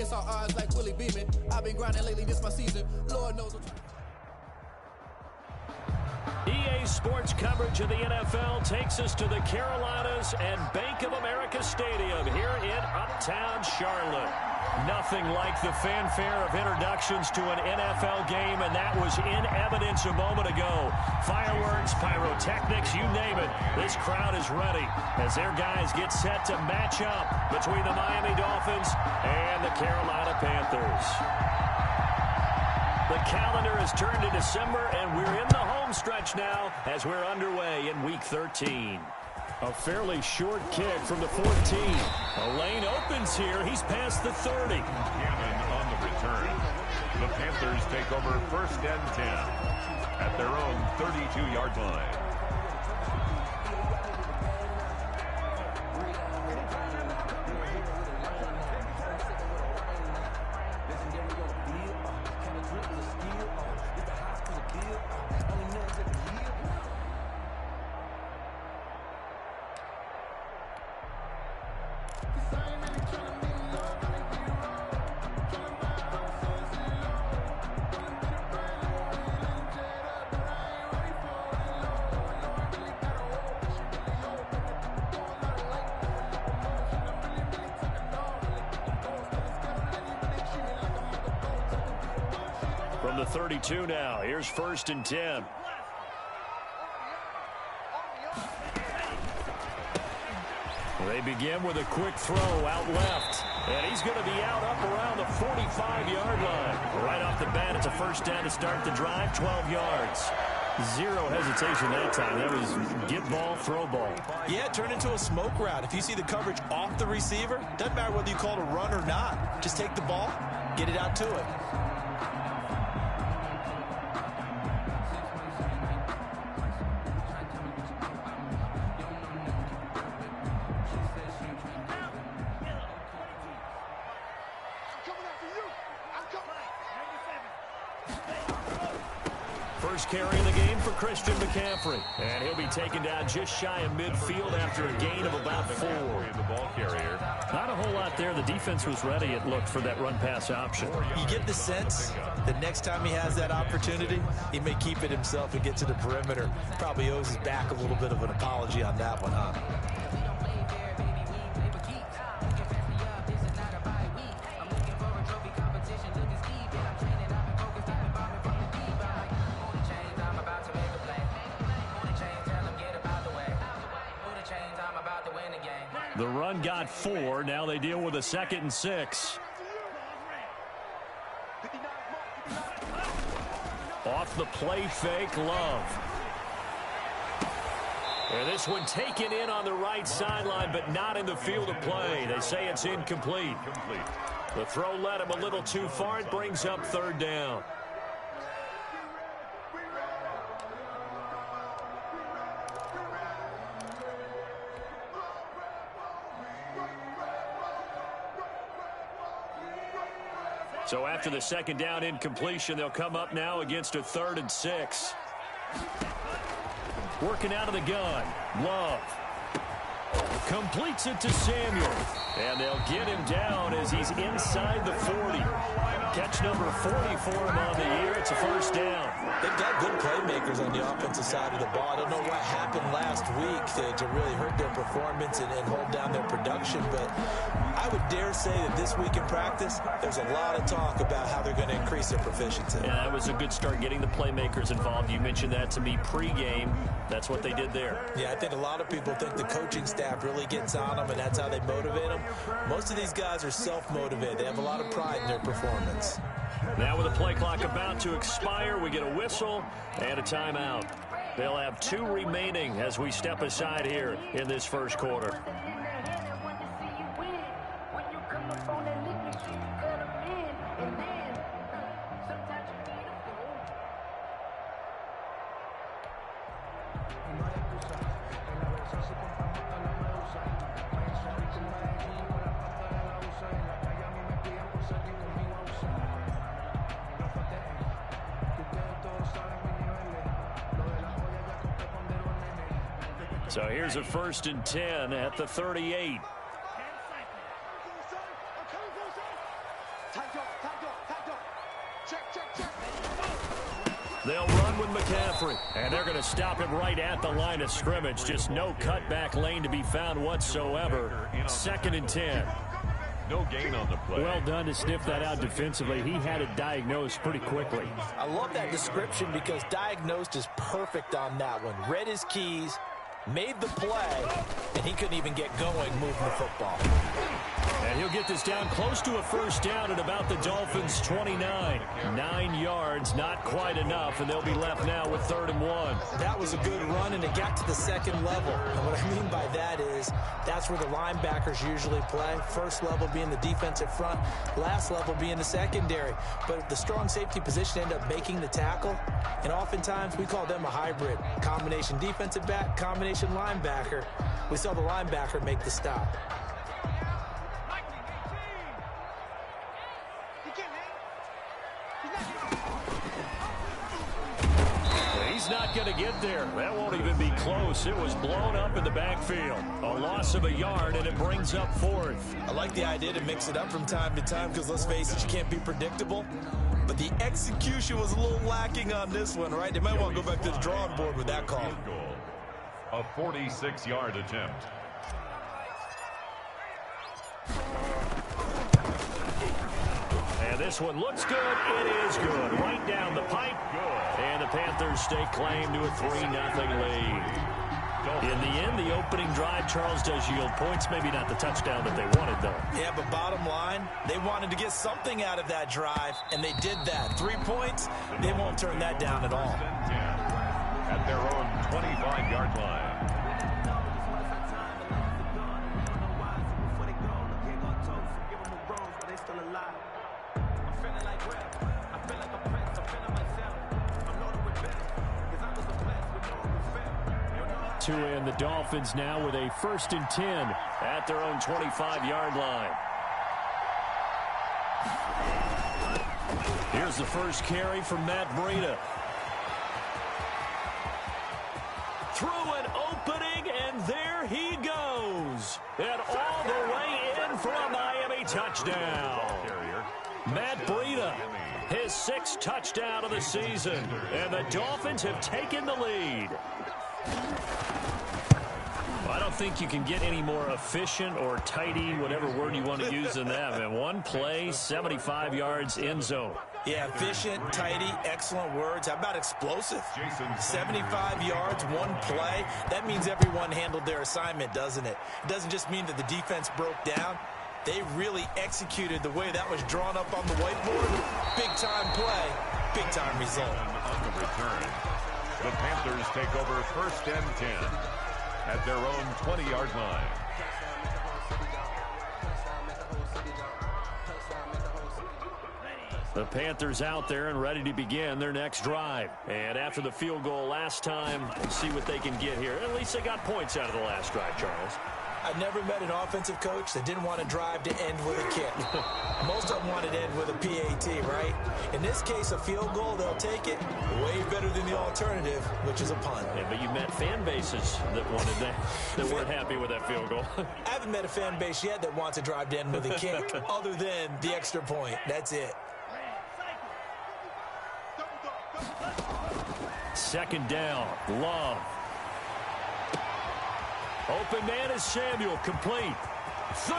against our odds like Willie Beeman. I've been grinding lately, this my season. Lord knows. EA Sports coverage of the NFL takes us to the Carolinas and Bank of America Stadium here in Uptown Charlotte. Nothing like the fanfare of introductions to an NFL game, and that was in evidence a moment ago. Fireworks, pyrotechnics, you name it. This crowd is ready as their guys get set to match up between the Miami Dolphins and the Carolina Panthers. The calendar has turned to December, and we're in the home stretch now as we're underway in Week 13. A fairly short kick from the 14. A lane opens here. He's past the 30. Cannon on the return. The Panthers take over 1st and 10 at their own 32-yard line. From the 32 now, here's 1st and 10. They begin with a quick throw out left. And he's going to be out up around the 45-yard line. Right off the bat, it's a 1st down to start the drive, 12 yards. Zero hesitation that time. That was get ball, throw ball. Yeah, turn into a smoke route. If you see the coverage off the receiver, doesn't matter whether you call it a run or not. Just take the ball, get it out to it. First carry in the game for Christian McCaffrey. And he'll be taken down just shy of midfield after a gain of about 4. The ball carrier. Not a whole lot there. The defense was ready, it looked, for that run-pass option. You get the sense that next time he has that opportunity, he may keep it himself and get to the perimeter. Probably owes his back a little bit of an apology on that one, huh? The run got 4. Now they deal with a 2nd and 6. Off the play fake, Love. And this one taken in on the right sideline, but not in the field of play. They say it's incomplete. The throw led him a little too far. It brings up 3rd down. So after the 2nd down incompletion, they'll come up now against a 3rd and 6. Working out of the gun. Love. Completes it to Samuel. And they'll get him down as he's inside the 40. Catch number 40 for him on the year. It's a 1st down. They've got good playmakers on the offensive side of the ball. I don't know what happened last week to really hurt their performance and hold down their production, but I would dare say that this week in practice, there's a lot of talk about how they're going to increase their proficiency. Yeah, that was a good start getting the playmakers involved. You mentioned that to me pregame. That's what they did there. Yeah, I think a lot of people think the coaching staff really gets on them, and that's how they motivate them. Most of these guys are self-motivated. They have a lot of pride in their performance. Now with the play clock about to expire, we get a whistle and a timeout. They'll have 2 remaining as we step aside here in this 1st quarter. So here's a 1st and 10 at the 38. They'll run with McCaffrey, and they're going to stop him right at the line of scrimmage. Just no cutback lane to be found whatsoever. 2nd and 10. No gain on the play. Well done to sniff that out defensively. He had it diagnosed pretty quickly. I love that description because diagnosed is perfect on that one. Read his keys, made the play, and he couldn't even get going moving the football. And he'll get this down close to a first down at about the Dolphins' 29. 9 yards, not quite enough, and they'll be left now with 3rd and 1. That was a good run, and it got to the 2nd level. And what I mean by that is that's where the linebackers usually play. First level being the defensive front, last level being the secondary. But the strong safety position ended up making the tackle, and oftentimes we call them a hybrid. Combination defensive back, combination linebacker. We saw the linebacker make the stop. He's not going to get there. That won't even be close. It was blown up in the backfield. A loss of a yard, and it brings up 4th. I like the idea to mix it up from time to time because, let's face it, you can't be predictable. But the execution was a little lacking on this one, right? They might want to go back to the drawing board with that call. A 46-yard attempt. And this one looks good. It is good. Right down the pipe. Good. And the Panthers stake claim to a 3-0 lead. In the end, the opening drive, Charles, does yield points. Maybe not the touchdown that they wanted, though. Yeah, but bottom line, they wanted to get something out of that drive, and they did that. 3 points, they won't turn that down at all. At their own 25-yard line. And the Dolphins now with a 1st and 10 at their own 25-yard line. Here's the first carry from Matt Breida. Through an opening, and there he goes. And all the way in for a Miami touchdown. Matt Breida, his 6th touchdown of the season. And the Dolphins have taken the lead. I don't think you can get any more efficient or tidy, whatever word you want to use than that. Man, one play, 75 yards, end zone. Yeah, efficient, tidy, excellent words. How about explosive? 75 yards, one play. That means everyone handled their assignment, doesn't it? It doesn't just mean that the defense broke down. They really executed the way that was drawn up on the whiteboard. Big-time play, big-time result. On the return, the Panthers take over 1st and 10 at their own 20-yard line. The Panthers out there and ready to begin their next drive. And after the field goal last time, we'll see what they can get here. At least they got points out of the last drive, Charles. I've never met an offensive coach that didn't want to drive to end with a kick. Most of them wanted to end with a PAT, right? In this case, a field goal, they'll take it way better than the alternative, which is a punt. Yeah, but you met fan bases that wanted that weren't happy with that field goal. I haven't met a fan base yet that wants to drive to end with a kick other than the extra point. That's it. 2nd down, Love. Open man is Samuel, complete. 30,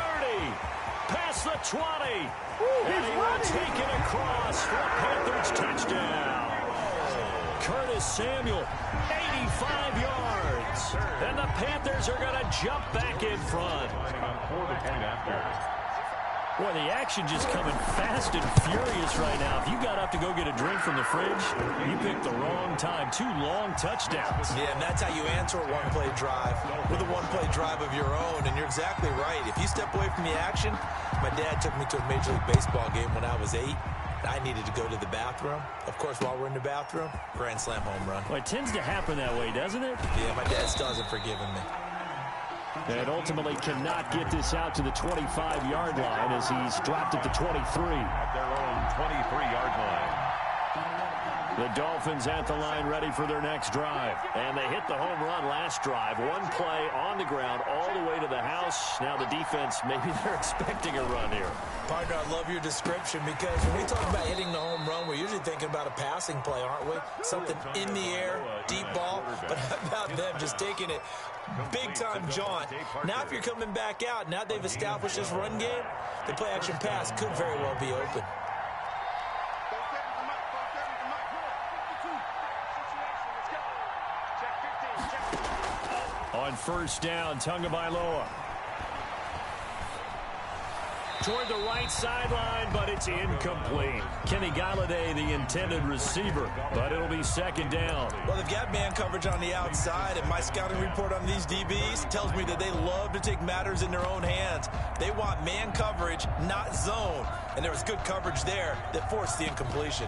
past the 20. And he will take it across for a Panthers touchdown. Curtis Samuel, 85 yards. And the Panthers are going to jump back in front. Boy, the action just coming fast and furious right now. If you got up to go get a drink from the fridge, you picked the wrong time. 2 long touchdowns. Yeah, and that's how you answer a one-play drive with a one-play drive of your own. And you're exactly right. If you step away from the action, my dad took me to a Major League Baseball game when I was 8. I needed to go to the bathroom. Of course, while we're in the bathroom, grand slam home run. Well, it tends to happen that way, doesn't it? Yeah, my dad still hasn't forgiven me. And ultimately cannot get this out to the 25-yard line as he's dropped at the 23. At their own 23-yard line. The Dolphins at the line ready for their next drive. And they hit the home run last drive. One play on the ground all the way to the house. Now the defense, maybe they're expecting a run here. Partner, I love your description because when we talk about hitting the home run, we're usually thinking about a passing play, aren't we? Something in the air, deep ball. But how about them just taking it big-time jaunt? Now if you're coming back out, now they've established this run game, the play-action pass could very well be open. On first down, Tagovailoa. Toward the right sideline, but it's incomplete. Kenny Galladay, the intended receiver, but it'll be second down. Well, they've got man coverage on the outside, and my scouting report on these DBs tells me that they love to take matters in their own hands. They want man coverage, not zone, and there was good coverage there that forced the incompletion.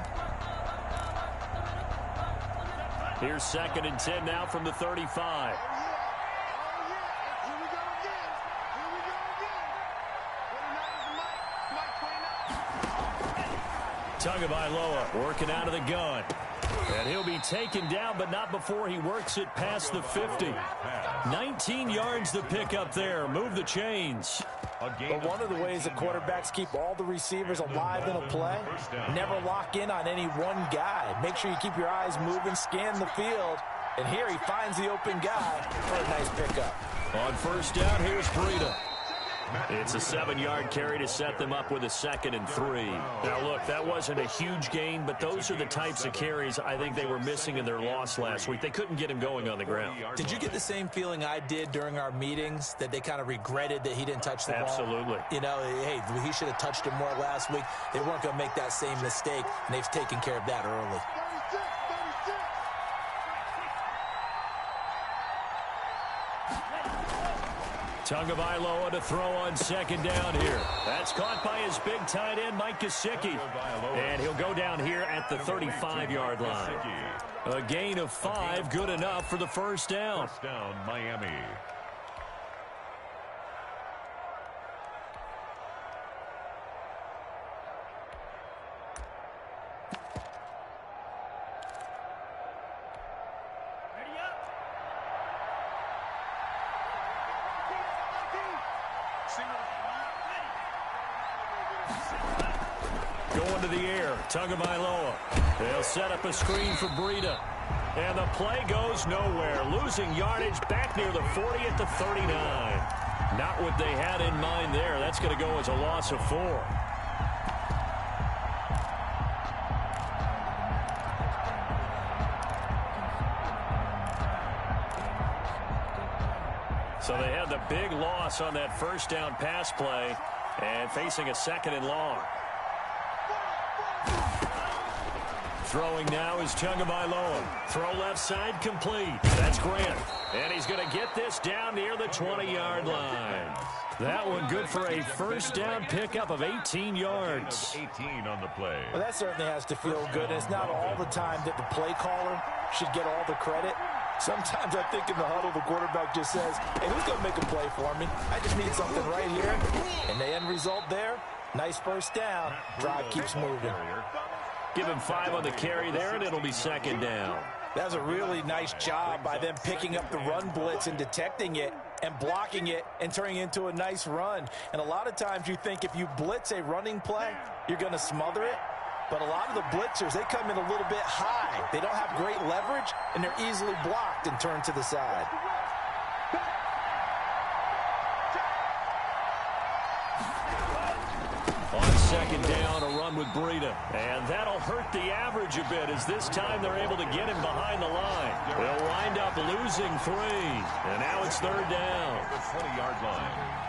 Here's 2nd and 10 now from the 35. Tagovailoa working out of the gun. And he'll be taken down, but not before he works it past the 50. 19 yards to pick up there. Move the chains. But one of the ways that quarterbacks keep all the receivers alive in a play, never lock in on any one guy. Make sure you keep your eyes moving, scan the field. And here he finds the open guy for a nice pickup. On first down, here's Breida. It's a 7-yard carry to set them up with a 2nd and 3. Now, look, that wasn't a huge gain, but those are the types of carries I think they were missing in their loss last week. They couldn't get him going on the ground. Did you get the same feeling I did during our meetings, that they kind of regretted that he didn't touch the ball? Absolutely. You know, hey, he should have touched him more last week. They weren't going to make that same mistake, and they've taken care of that early. Tagovailoa to throw on 2nd down here. That's caught by his big tight end, Mike Gesicki. And he'll go down here at the 35-yard line. A gain of 5, good enough for the first down. First down, Miami. Going to the air, Tagovailoa. They'll set up a screen for Breida. And the play goes nowhere. Losing yardage back near the 40 at the 39. Not what they had in mind there. That's going to go as a loss of 4. So they had the big loss on that first down pass play and facing a 2nd and long. Throwing now is Tagovailoa. Throw left side complete. That's Grant. And he's going to get this down near the 20-yard line. That one good for a first down pickup of 18 yards. 18 on the play. Well, that certainly has to feel good. It's not all the time that the play caller should get all the credit. Sometimes I think in the huddle, the quarterback just says, hey, who's going to make a play for me? I just need something right here. And the end result there, nice first down. Drive keeps moving. Give him 5 on the carry there, and it'll be 2nd down. That was a really nice job by them picking up the run blitz and detecting it and blocking it and turning it into a nice run. And a lot of times you think if you blitz a running play, you're going to smother it. But a lot of the blitzers, they come in a little bit high. They don't have great leverage, and they're easily blocked and turned to the side. On 2nd down, a run with Breida. And that'll hurt the average a bit as this time they're able to get him behind the line. They'll wind up losing 3. And now it's 3rd down. The 20-yard line.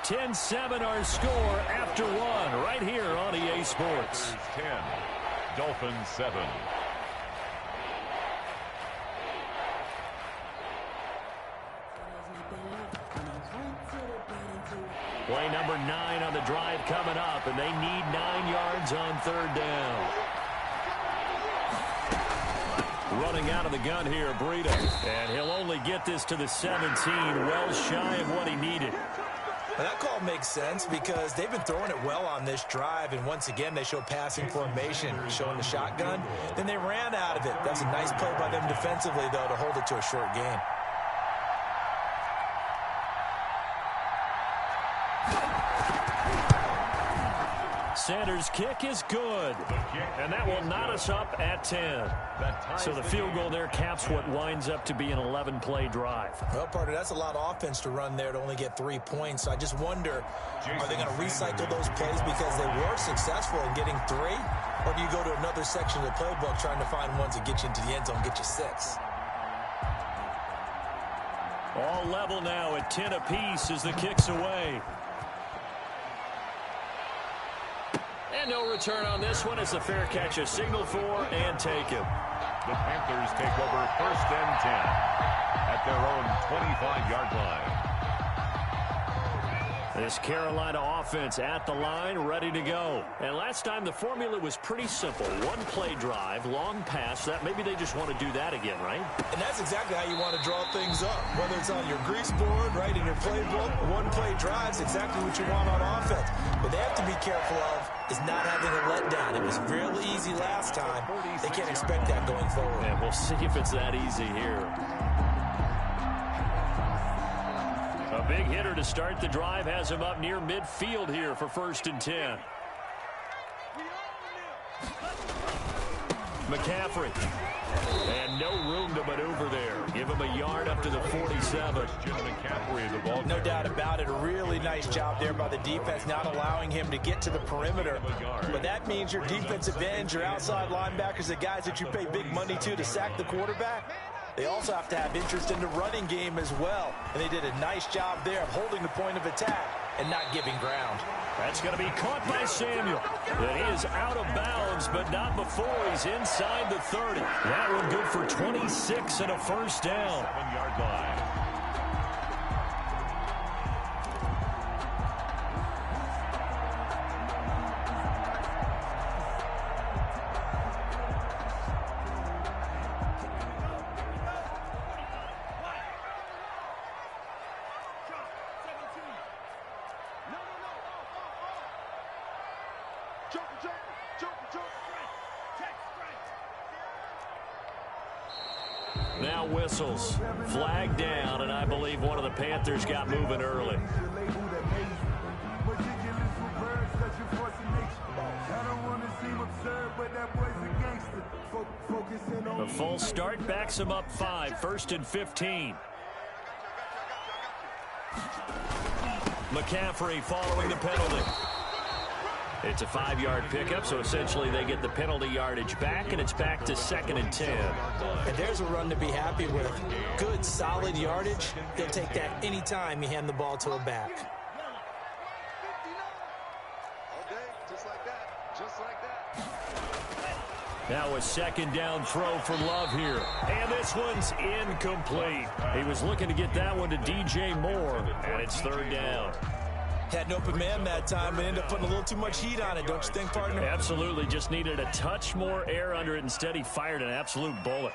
(10-7) our score after 1 right here on EA Sports. 10, Dolphins 7. Play number 9 on the drive coming up, and they need 9 yards on 3rd down. Running out of the gun here, Breida. And he'll only get this to the 17, well shy of what he needed. Well, that call makes sense because they've been throwing it well on this drive, and once again they show passing formation, showing the shotgun. Then they ran out of it. That's a nice play by them defensively, though, to hold it to a short gain. Sanders' kick is good, and that will knot us up at 10. So the field goal there caps what winds up to be an 11-play drive. Well, partner, that's a lot of offense to run there to only get 3 points. So I just wonder, are they going to recycle those plays because they were successful in getting 3? Or do you go to another section of the playbook trying to find ones that get you into the end zone, get you 6? All level now at 10 apiece as the kick's away. And no return on this one as the fair catch is signaled for and taken. The Panthers take over 1st and 10 at their own 25-yard line. This Carolina offense at the line, ready to go. And last time the formula was pretty simple. 1-play drive, long pass. That maybe they just want to do that again, right? And that's exactly how you want to draw things up. Whether it's on your grease board, right, in your playbook, 1-play drives, exactly what you want on offense. But they have to be careful of is not having a letdown. It was real easy last time. They can't expect that going forward. And we'll see if it's that easy here. A big hitter to start the drive has him up near midfield here for 1st and 10. McCaffrey. And no room to maneuver there. Give him a yard up to the 47. McCaffrey, the ball. No doubt about it. A really nice job there by the defense, not allowing him to get to the perimeter. But that means your defensive ends, your outside linebackers, the guys that you pay big money to sack the quarterback, they also have to have interest in the running game as well. And they did a nice job there of holding the point of attack and not giving ground. That's going to be caught by Samuel. And he is out of bounds, but not before he's inside the 30. That one good for 26 and a 1st down. 7-yard line. Now whistles. Flag down, and I believe one of the Panthers got moving early. The full start backs him up 5, 1st and 15. McCaffrey following the penalty. It's a 5-yard pickup, so essentially they get the penalty yardage back, and it's back to 2nd and 10. And there's a run to be happy with. Good, solid yardage. He'll take that any time you hand the ball to a back. Now a 2nd down throw for Love here. And this one's incomplete. He was looking to get that one to DJ Moore, and it's 3rd down. Had an open man that time, but ended up putting a little too much heat on it, don't you think, partner? Absolutely. Just needed a touch more air under it. Instead, he fired an absolute bullet.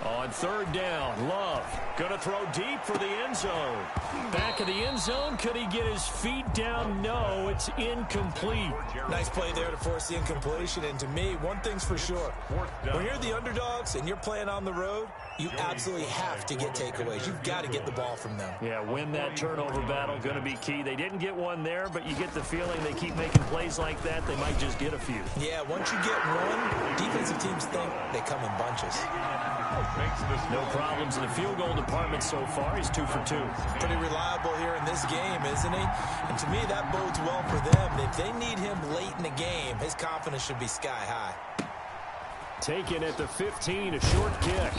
On 3rd down, Love going to throw deep for the end zone. Back of the end zone. Could he get his feet down? No, it's incomplete. Nice play there to force the incompletion. And to me, one thing's for sure. When you're the underdogs and you're playing on the road, you absolutely have to get takeaways. You've got to get the ball from them. Yeah, win that turnover battle, going to be key. They didn't get one there, but you get the feeling they keep making plays like that, they might just get a few. Yeah, once you get one, defensive teams think they come in bunches. No problems in the field goal department so far. He's 2 for 2. Pretty reliable here in this game, isn't he? And to me, that bodes well for them. If they need him late in the game, his confidence should be sky high. Taken at the 15, a short kick.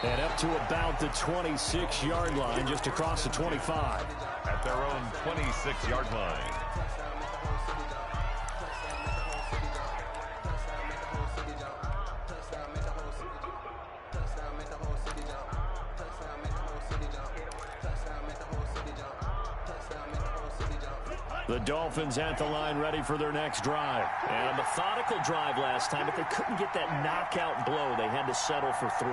And up to about the 26-yard line, just across the 25. At their own 26-yard line. The Dolphins at the line ready for their next drive. And a methodical drive last time, but they couldn't get that knockout blow. They had to settle for 3.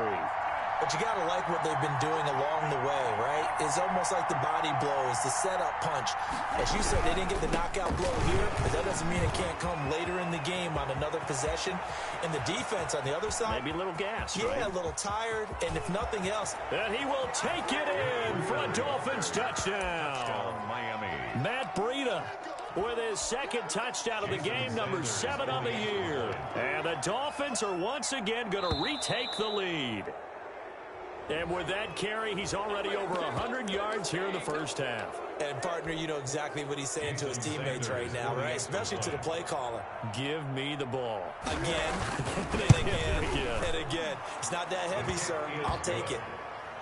But you got to like what they've been doing along the way, right? It's almost like the body blows, the setup punch. As you said, they didn't get the knockout blow here, but that doesn't mean it can't come later in the game on another possession. And the defense on the other side, maybe a little gas, yeah, right? A little tired, and if nothing else. And he will take it in for a Dolphins touchdown. Miami. Matt Breida with his second touchdown of the game, number 7 on the year. And the Dolphins are once again going to retake the lead. And with that carry, he's already over 100 yards here in the first half. And, partner, you know exactly what he's saying to his teammates right now, right? Especially to the play caller. Give me the ball. Again, and again, and again. It's not that heavy, sir. I'll take it.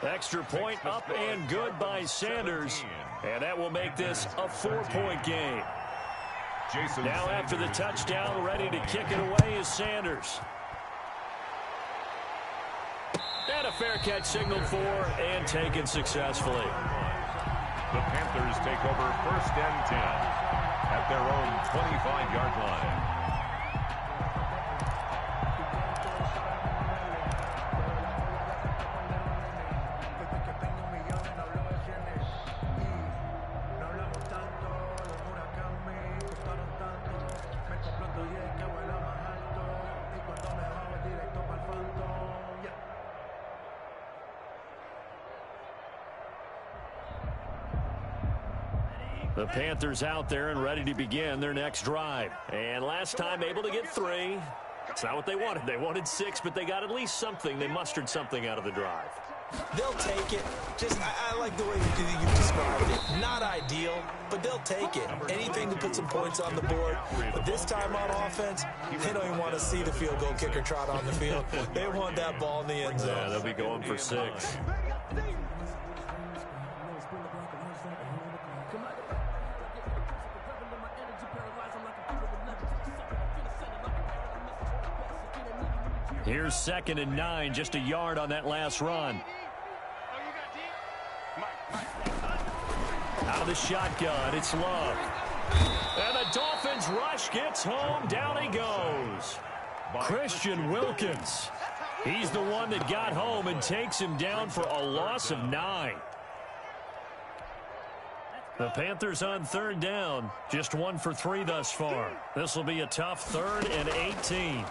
Extra point up and good by Sanders. And that will make this a 4-point game. Now after the touchdown, ready to kick it away is Sanders. And a fair catch signaled for and taken successfully. The Panthers take over 1st and 10 at their own 25-yard line. The Panthers out there and ready to begin their next drive. And last time able to get 3. It's not what they wanted. They wanted 6, but they got at least something. They mustered something out of the drive. They'll take it. I like the way you described it. Not ideal, but they'll take it. Anything to put some points on the board. But this time on offense, they don't even want to see the field goal kicker trot on the field. They want that ball in the end zone. Yeah, they'll be going for 6. Here's 2nd and 9, just a yard on that last run. Out of the shotgun, it's Love. And the Dolphins rush gets home, down he goes. Christian Wilkins. He's the one that got home and takes him down for a loss of 9. The Panthers on 3rd down, just 1 for 3 thus far. This will be a tough 3rd and 18.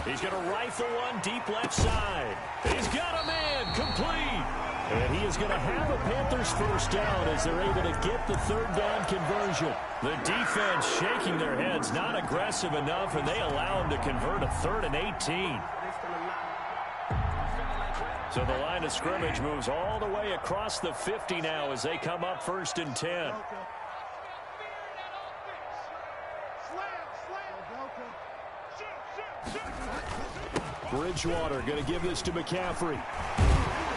He's going to rifle one deep left side. He's got a man complete. And he is going to have a Panthers first down as they're able to get the 3rd down conversion. The defense shaking their heads, not aggressive enough, and they allow him to convert a 3rd and 18. So the line of scrimmage moves all the way across the 50 now as they come up 1st and 10. Bridgewater going to give this to McCaffrey.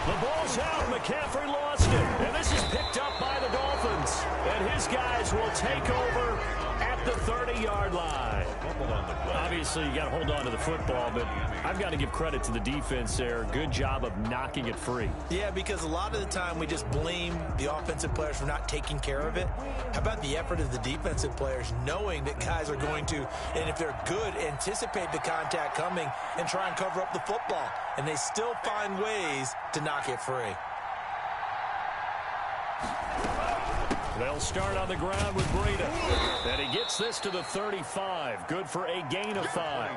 The ball's out. McCaffrey lost it. And this is picked up by the Dolphins. And his guys will take over at the 30-yard line. Obviously, you got to hold on to the football, but I've got to give credit to the defense there. Good job of knocking it free. Yeah, because a lot of the time we just blame the offensive players for not taking care of it. How about the effort of the defensive players knowing that guys are going to, and if they're good, anticipate the contact coming and try and cover up the football. And they still find ways to knock it free. They'll start on the ground with Breida. And he gets this to the 35. Good for a gain of 5.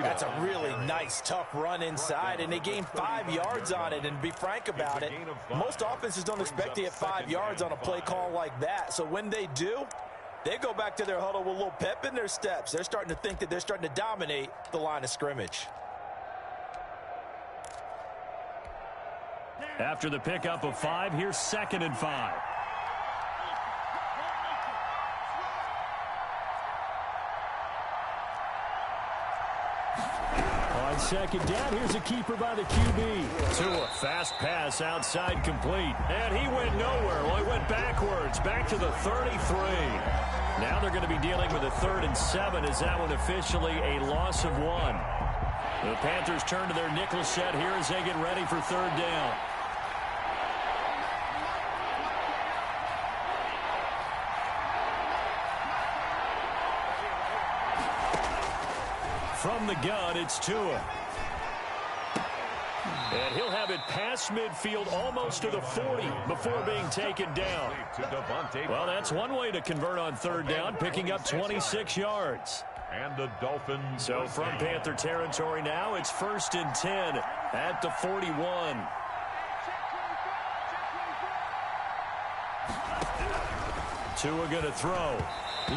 That's a really nice, tough run inside, and they gained 5 yards on it. And to be frank about it, most offenses don't expect to get 5 yards on a play call like that. So when they do, they go back to their huddle with a little pep in their steps. They're starting to think that they're starting to dominate the line of scrimmage. After the pickup of 5, here's 2nd and 5. On 2nd down, here's a keeper by the QB. To a fast pass outside complete. And he went nowhere. Well, he went backwards, back to the 33. Now they're going to be dealing with a 3rd and 7. Is that one officially a loss of 1? The Panthers turn to their nickel set here as they get ready for 3rd down. From the gun, it's Tua. And he'll have it past midfield almost to the 40 before being taken down. Well, that's one way to convert on third down, picking up 26 yards. And the Dolphins. So from Panther territory now, it's 1st and 10 at the 41. Tua going to throw.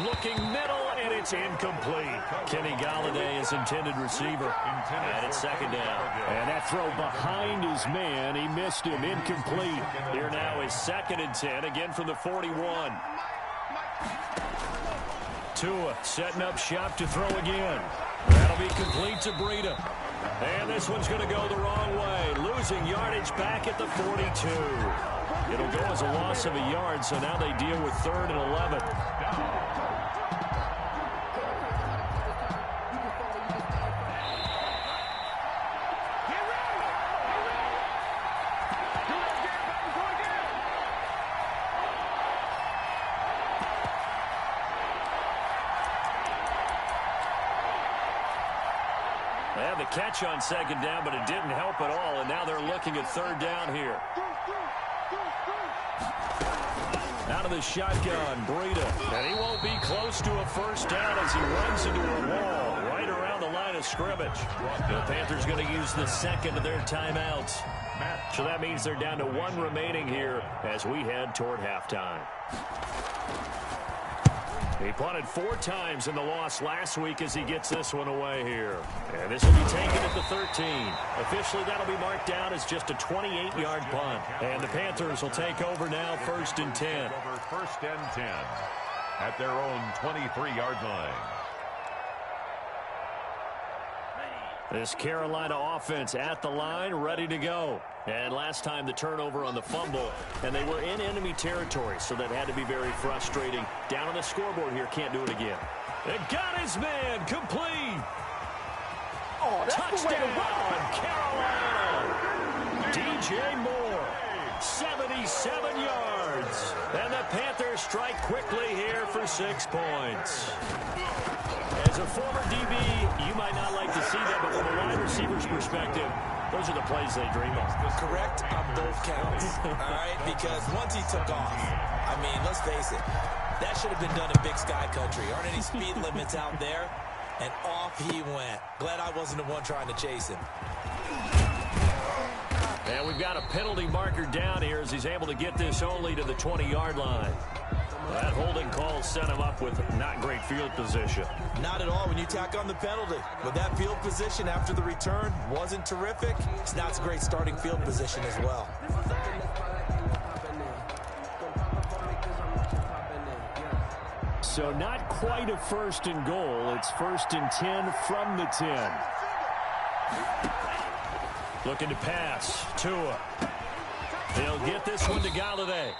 Looking middle, and it's incomplete. Kenny Golladay is intended receiver. And it's 2nd down. And that throw behind his man. He missed him. Incomplete. Here now is 2nd and 10, again from the 41. Tua setting up shop to throw again. That'll be complete to Breida. And this one's going to go the wrong way. Losing yardage back at the 42. It'll go as a loss of a yard, so now they deal with 3rd and 11. They had the catch on 2nd down, but it didn't help at all, and now they're looking at 3rd down here. Out of the shotgun, Breida. And he won't be close to a 1st down as he runs into a wall right around the line of scrimmage. The Panthers going to use the 2nd of their timeouts. So that means they're down to 1 remaining here as we head toward halftime. He punted 4 times in the loss last week as he gets this one away here. And this will be taken at the 13. Officially, that'll be marked down as just a 28-yard punt. And the Panthers will take over now, 1st and 10. Over 1st and 10 at their own 23-yard line. This Carolina offense at the line, ready to go. And last time the turnover on the fumble, and they were in enemy territory, so that had to be very frustrating. Down on the scoreboard here, can't do it again. It got his man, complete. Oh, that's touchdown, Carolina. DJ Moore, 77 yards. And the Panthers strike quickly here for 6 points. As a former DB, you might not like to see that, but from a wide receiver's perspective, those are the plays they dream of. Correct on both counts, all right? Because once he took off, I mean, let's face it, that should have been done in Big Sky Country. Aren't any speed limits out there? And off he went. Glad I wasn't the one trying to chase him. And we've got a penalty marker down here as he's able to get this only to the 20-yard line. That holding call set him up with not great field position. Not at all when you tack on the penalty. But that field position after the return wasn't terrific. It's not a great starting field position as well. So not quite a 1st and goal. It's 1st and 10 from the 10. Looking to pass. Tua. He'll get this one to Golladay.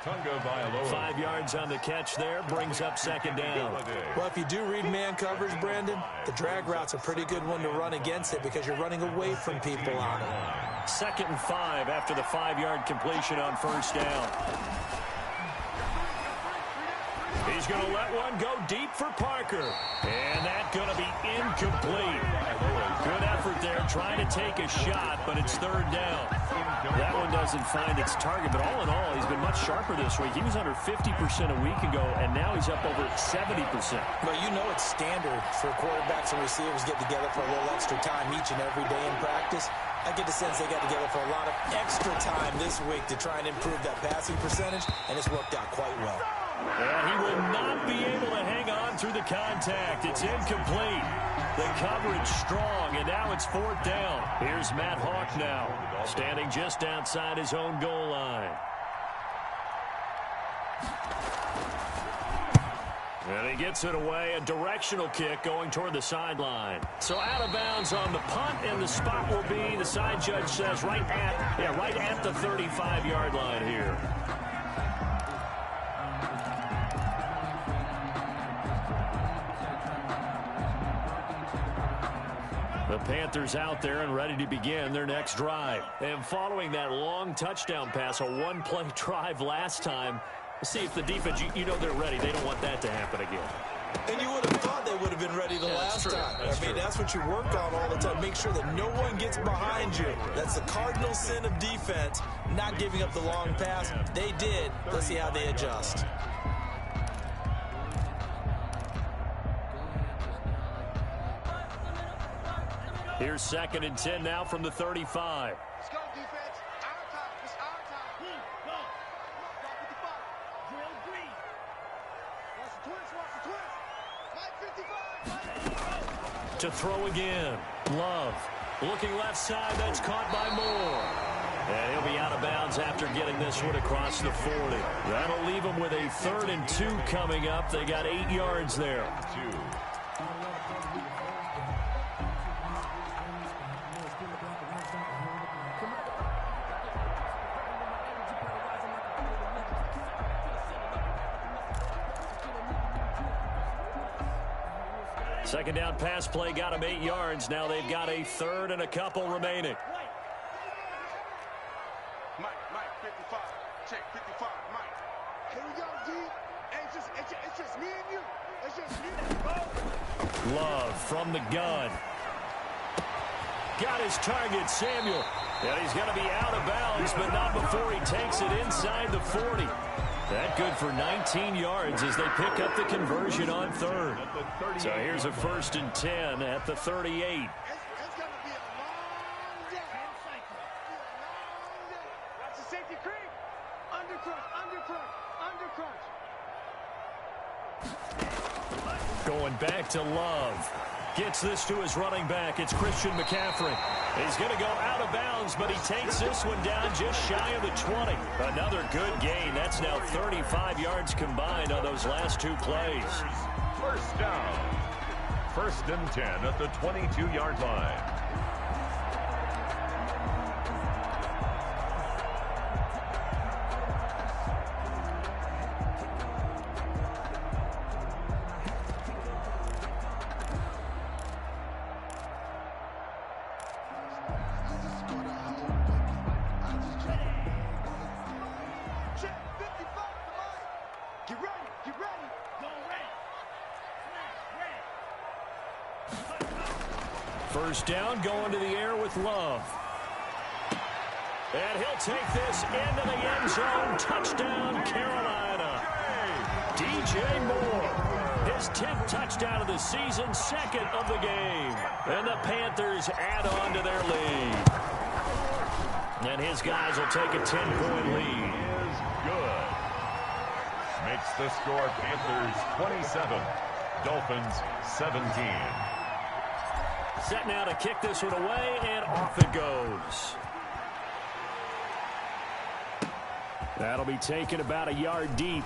5 yards on the catch there, brings up 2nd down. Well, if you do read man coverage, Brandon, the drag route's a pretty good one to run against it because you're running away from people on it. 2nd and 5 after the 5-yard completion on 1st down. He's going to let one go deep for Parker. And that's going to be incomplete. Good effort there, trying to take a shot, but it's 3rd down. That one doesn't find its target, but all in all, he's been much sharper this week. He was under 50% a week ago, and now he's up over 70%. Well, you know it's standard for quarterbacks and receivers get together for a little extra time each and every day in practice. I get the sense they got together for a lot of extra time this week to try and improve that passing percentage, and it's worked out quite well. And he will not be able to hang on through the contact. It's incomplete. The coverage strong, and now it's 4th down. Here's Matt Hawk now, standing just outside his own goal line. And he gets it away, a directional kick going toward the sideline. So out of bounds on the punt, and the spot will be, the side judge says, right at the 35-yard line here. The Panthers out there and ready to begin their next drive. And following that long touchdown pass, a one-play drive last time, see if the defense, you know they're ready. They don't want that to happen again. And you would have thought they would have been ready the last time. I mean, that's what you work on all the time. Make sure that no one gets behind you. That's the cardinal sin of defense, not giving up the long pass. They did. Let's see how they adjust. Here's 2nd and 10 now from the 35. Let's go, defense. Our time. It's our time. Go. Drop 55. Drill green. Watch the twist. Watch the twist. Mike 55. To throw again. Love. Looking left side. That's caught by Moore. And he'll be out of bounds after getting this one across the 40. That'll leave him with a 3rd and 2 coming up. They got 8 yards there. 2. Second down pass play got him 8 yards. Now they've got a 3rd and a couple remaining. Mike, 55. Check 55, Mike. Here we go, D. It's just me and you. It's just me and you. Love from the gun. Got his target, Samuel. And he's going to be out of bounds, but not before he takes it inside the 40. That good for 19 yards as they pick up the conversion on 3rd. So here's a 1st and 10 at the 38. It's going to be a long day. Watch the safety creep. Undercrunch. Going back to Love. Gets this to his running back. It's Christian McCaffrey. He's going to go out of bounds, but he takes this one down just shy of the 20. Another good gain. That's now 35 yards combined on those last 2 plays. First down. 1st and 10 at the 22-yard line. First down, going to the air with Love. And he'll take this into the end zone. Touchdown, Carolina. DJ Moore. His 10th touchdown of the season, 2nd of the game. And the Panthers add on to their lead. And his guys will take a 10-point lead. Is good. Makes the score Panthers 27, Dolphins 17. Set now to kick this one away, and off it goes. That'll be taken about a yard deep.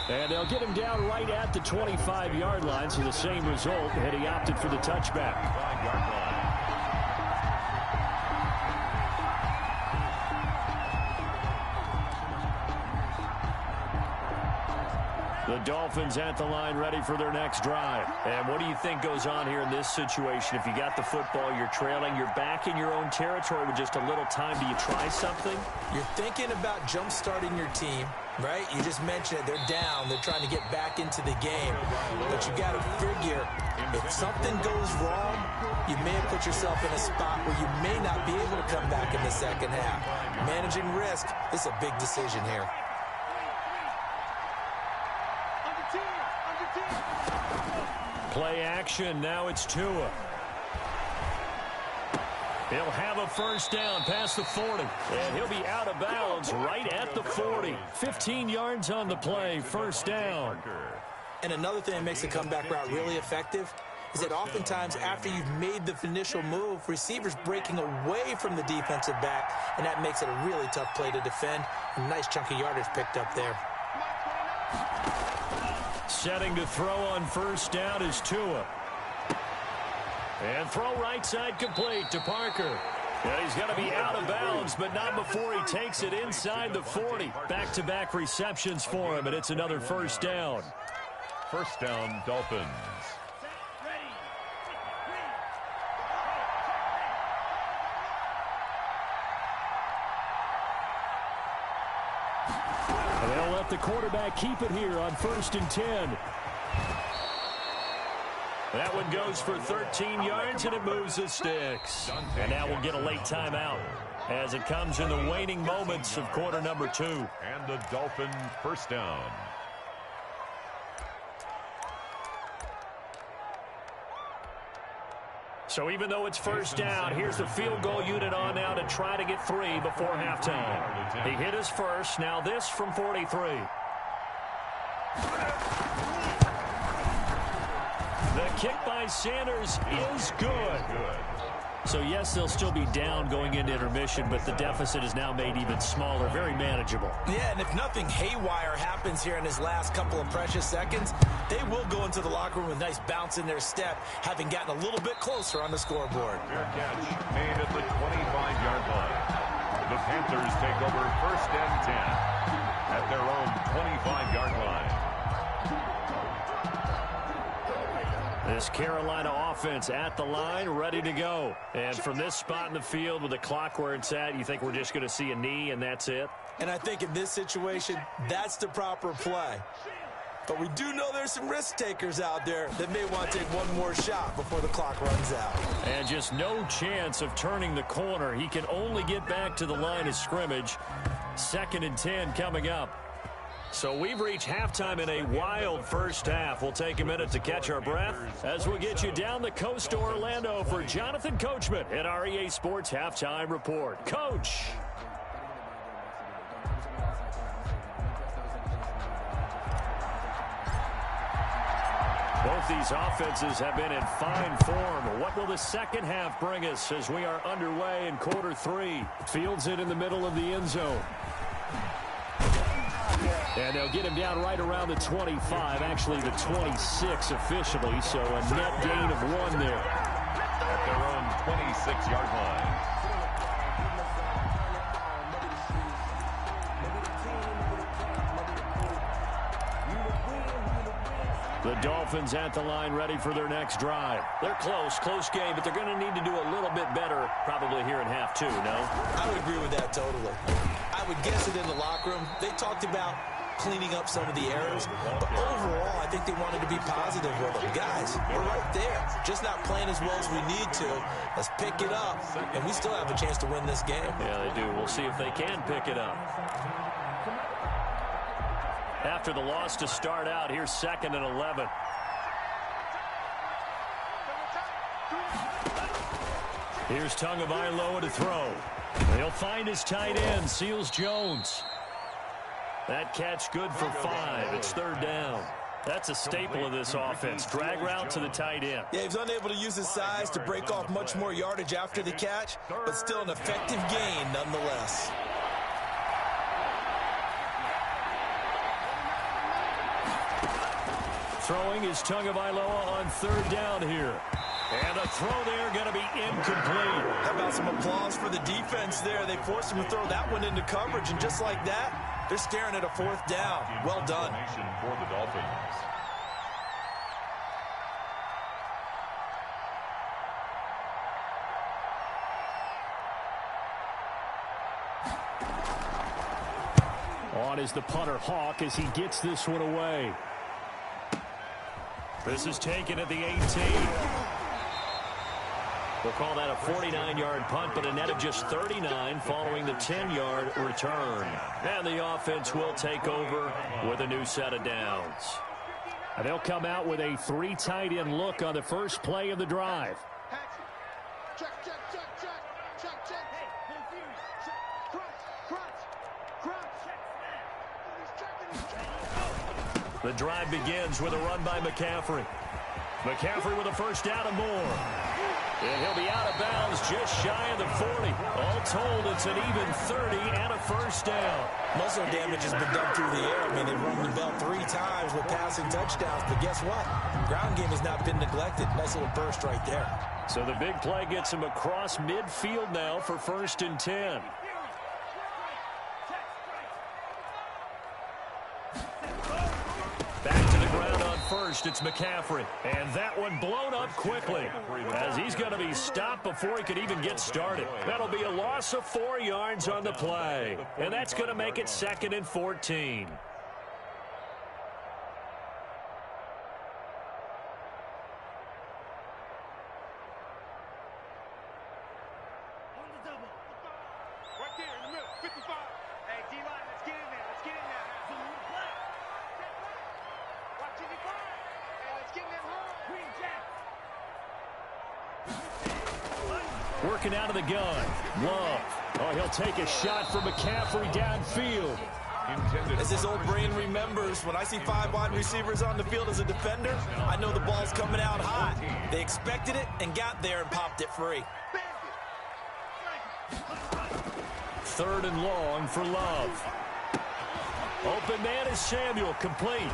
And they'll get him down right at the 25-yard line, so the same result, and he opted for the touchback. 5-yard line. The Dolphins at the line ready for their next drive. And what do you think goes on here in this situation? If you got the football, you're trailing, you're back in your own territory with just a little time. Do you try something? You're thinking about jump-starting your team, right? You just mentioned it. They're down. They're trying to get back into the game. But you got to figure, if something goes wrong, you may have put yourself in a spot where you may not be able to come back in the second half. Managing risk is a big decision here. Play action. Now it's Tua. He'll have a first down past the 40. And he'll be out of bounds right at the 40. 15 yards on the play. First down. And another thing that makes the comeback route really effective is that oftentimes after you've made the initial move, receivers breaking away from the defensive back, and that makes it a really tough play to defend. A nice chunk of yardage picked up there. Setting to throw on first down is Tua. And throw right side complete to Parker. And he's going to be out of bounds, but not before he takes it inside the 40. Back-to-back receptions for him, and it's another first down. First down, Dolphins. And they'll let the quarterback keep it here on 1st and 10. That one goes for 13 yards, and it moves the sticks. And now we'll get a late timeout as it comes in the waning moments of quarter number 2. And the Dolphins first down. So even though it's first down, here's the field goal unit on now to try to get 3 before halftime. He hit his first. Now this from 43. The kick by Sanders is good. So, yes, they'll still be down going into intermission, but the deficit is now made even smaller, very manageable. Yeah, and if nothing haywire happens here in his last couple of precious seconds, they will go into the locker room with a nice bounce in their step, having gotten a little bit closer on the scoreboard. Fair catch made at the 25-yard line. The Panthers take over first and 10 at their own 25-yard line. This Carolina offense at the line, ready to go. And from this spot in the field with the clock where it's at, you think we're just going to see a knee and that's it? And I think in this situation, that's the proper play. But we do know there's some risk takers out there that may want to take one more shot before the clock runs out. And just no chance of turning the corner. He can only get back to the line of scrimmage. 2nd and 10 coming up. So we've reached halftime in a wild first half. We'll take a minute to catch our breath as we get you down the coast to Orlando for Jonathan Coachman at our EA Sports Halftime Report. Coach. Both these offenses have been in fine form. What will the second half bring us as we are underway in quarter 3? Fields it in the middle of the end zone. And they'll get him down right around the 25, actually the 26 officially, so a net gain of 1 there. At their own 26-yard line. The Dolphins at the line ready for their next drive. They're close game, but they're going to need to do a little bit better probably here in half 2, no? I would agree with that totally. I would guess it in the locker room. They talked about cleaning up some of the errors, but overall, I think they wanted to be positive with them. Guys, we're right there. Just not playing as well as we need to. Let's pick it up, and we still have a chance to win this game. Yeah, they do. We'll see if they can pick it up. After the loss to start out, here's 2nd and 11. Here's Tagovailoa to throw. He'll find his tight end, Seals Jones. That catch good for 5. It's 3rd down. That's a staple of this offense. Drag route to the tight end. Yeah, he was unable to use his size to break off much more yardage after the catch, but still an effective gain nonetheless. Throwing is Tagovailoa on 3rd down here. And a throw there going to be incomplete. How about some applause for the defense there? They forced him to throw that one into coverage, and just like that, they're staring at a 4th down. Well done. For the Dolphins. On is the punter Hawk as he gets this one away. This is taken at the 18. We'll call that a 49-yard punt, but a net of just 39 following the 10-yard return. And the offense will take over with a new set of downs. And they'll come out with a 3 tight end look on the first play of the drive. Check. The drive begins with a run by McCaffrey. McCaffrey with a first down and more. And he'll be out of bounds just shy of the 40. All told, it's an even 30 and a first down. Muscle damage has been done through the air. I mean, they've run the bell 3 times with passing touchdowns. But guess what? Ground game has not been neglected. Nice little burst right there. So the big play gets him across midfield now for 1st and 10. Back to the ground on first. It's McCaffrey. And that one blown up quickly as he's going to be stopped before he could even get started. That'll be a loss of 4 yards on the play. And that's going to make it 2nd and 14. there in the middle. 55. Hey, D-line, let's get in there. Let's get in there. Watch 55. Hey, let's get in that hole. Green Jack. Working out of the gun. Love. Oh, he'll take a shot for McCaffrey downfield. As his old brain remembers, when I see 5 wide receivers on the field as a defender, I know the ball's coming out hot. They expected it and got there and popped it free. 3rd and long for Love. Open man is Samuel, complete.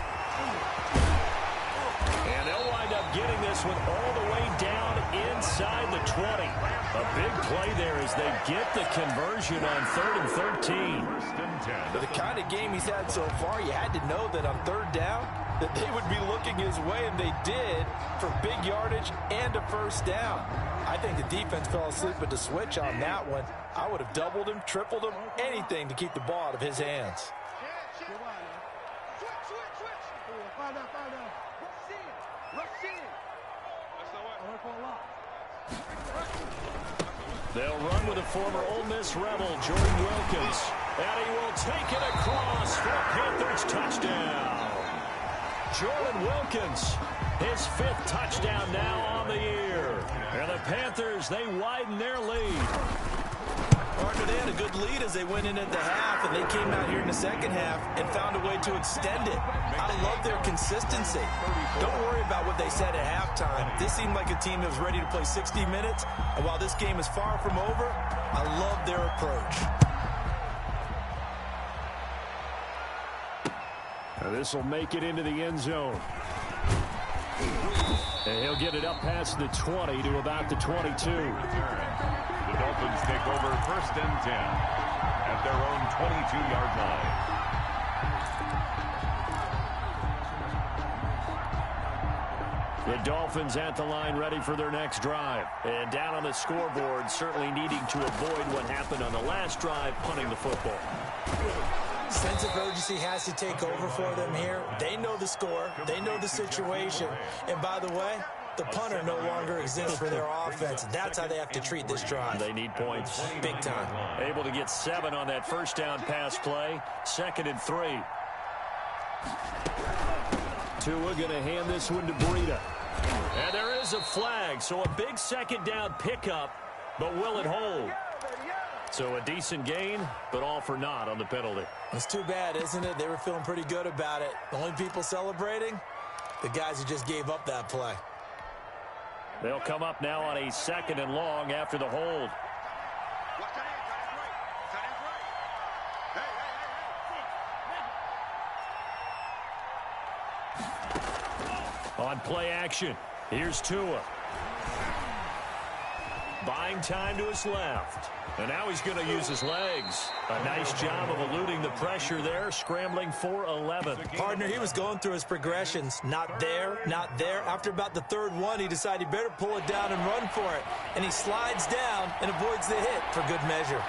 And they'll wind up getting this one all the way down inside the 20. A big play there as they get the conversion on 3rd and 13. But the kind of game he's had so far, you had to know that on 3rd down, that they would be looking his way, and they did, for big yardage and a first down. I think the defense fell asleep at the switch on that one. I would have doubled him, tripled him, anything to keep the ball out of his hands. They'll run with the former Ole Miss Rebel, Jordan Wilkins. And he will take it across for a Panthers touchdown. Jordan Wilkins, his 5th touchdown now on the year. And the Panthers, they widen their lead. Partner, they had a good lead as they went in at the half, and they came out here in the second half and found a way to extend it. I love their consistency. Don't worry about what they said at halftime. This seemed like a team that was ready to play 60 minutes, and while this game is far from over, I love their approach. This will make it into the end zone. And he'll get it up past the 20 to about the 22. The Dolphins take over 1st and 10 at their own 22-yard line. The Dolphins at the line ready for their next drive. And down on the scoreboard, certainly needing to avoid what happened on the last drive, punting the football. Sense of urgency has to take over for them here. They know the score. They know the situation. And by the way, the punter no longer exists for their offense. That's how they have to treat this drive. They need points. Big time. Able to get 7 on that first down pass play. 2nd and 3. Tua going to hand this one to Breida. And there is a flag, so a big 2nd down pickup, but will it hold? So a decent gain, but all for naught on the penalty. It's too bad, isn't it? They were feeling pretty good about it. The only people celebrating, the guys who just gave up that play. They'll come up now on a 2nd and long after the hold. On play action, here's Tua. Buying time to his left. And now he's going to use his legs. A nice job of eluding the pressure there, scrambling for 11. Partner, he was going through his progressions. Not there, not there. After about the 3rd one, he decided he better pull it down and run for it. And he slides down and avoids the hit for good measure.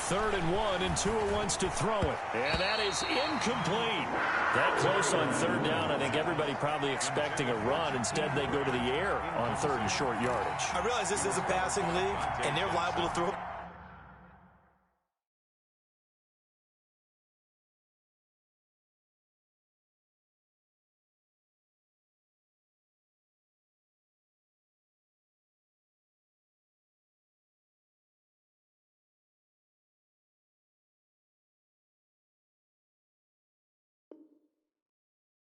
3rd and 1, and Tua wants to throw it. And that is incomplete. That close on 3rd down, I think everybody probably expecting a run. Instead, they go to the air on 3rd and short yardage. I realize this is a passing league, and they're liable to throw.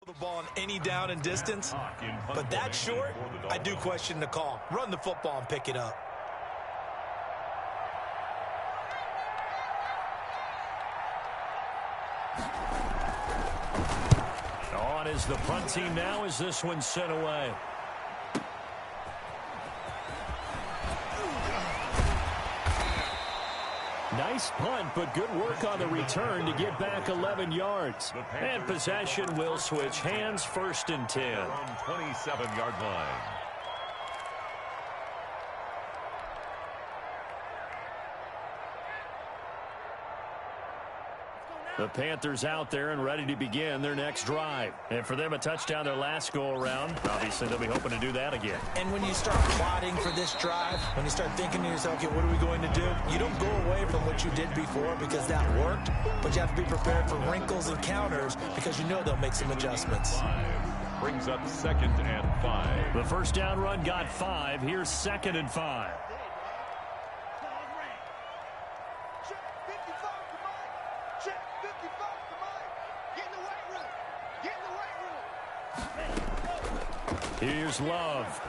The ball on any down and distance, but that short, I do question the call. Run the football and pick it up. On is the punt team now as this one's sent away. Nice punt, but good work on the return to get back 11 yards. And possession will switch hands, 1st and 10. 27-yard line. Let's go The Panthers out there and ready to begin their next drive. And for them, a touchdown their last go-around. Obviously, they'll be hoping to do that again. And when you start plotting for this drive, when you start thinking to yourself, okay, what are we going to do? You don't go away from what you did before because that worked, but you have to be prepared for wrinkles and counters because you know they'll make some adjustments. Brings up 2nd and 5. The first down run got 5. Here's 2nd and 5. Here's Love.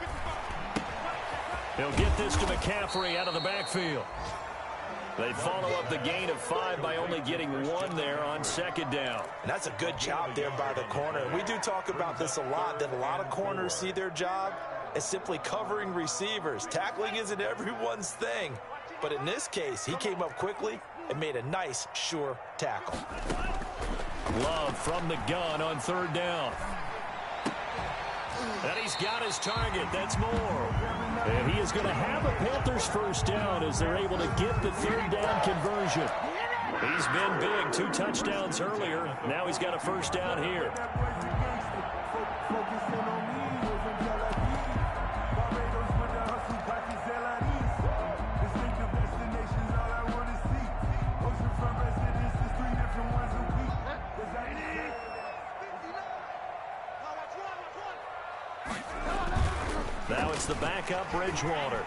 He'll get this to McCaffrey out of the backfield. They follow up the gain of 5 by only getting 1 there on 2nd down. And that's a good job there by the corner. We do talk about this a lot, that a lot of corners see their job as simply covering receivers. Tackling isn't everyone's thing. But in this case, he came up quickly and made a nice, sure tackle. Love from the gun on 3rd down. And he's got his target. That's more. And he is going to have a Panthers first down as they're able to get the 3rd down conversion. He's been big. 2 touchdowns earlier. Now he's got a first down here. Now it's the backup, Bridgewater.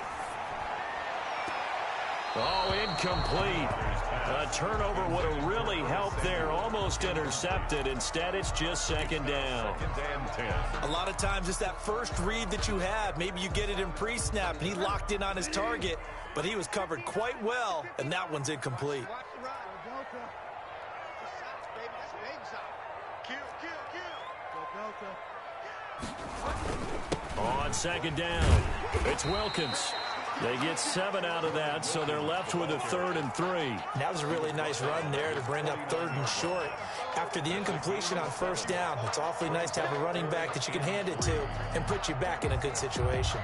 Oh, incomplete. A turnover would have really helped there. Almost intercepted. Instead, it's just 2nd down. 2nd and 10. A lot of times it's that first read that you have. Maybe you get it in pre-snap, and he locked in on his target, but he was covered quite well, and that one's incomplete. On 2nd down, it's Wilkins. They get 7 out of that, so they're left with a 3rd and 3. That was a really nice run there to bring up 3rd and short. After the incompletion on 1st down, it's awfully nice to have a running back that you can hand it to and put you back in a good situation.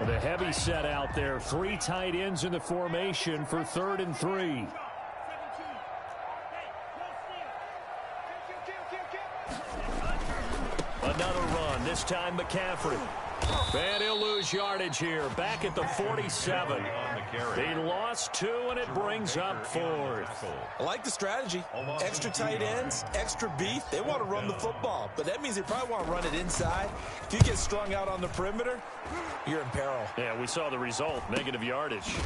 The heavy set out there. 3 tight ends in the formation for 3rd and 3. Another run, this time McCaffrey. And he'll lose yardage here, back at the 47. He lost 2, and it brings up 4th. I like the strategy. Extra tight ends, extra beef. They want to run the football, but that means they probably want to run it inside. If you get strung out on the perimeter, you're in peril. Yeah, we saw the result, negative yardage.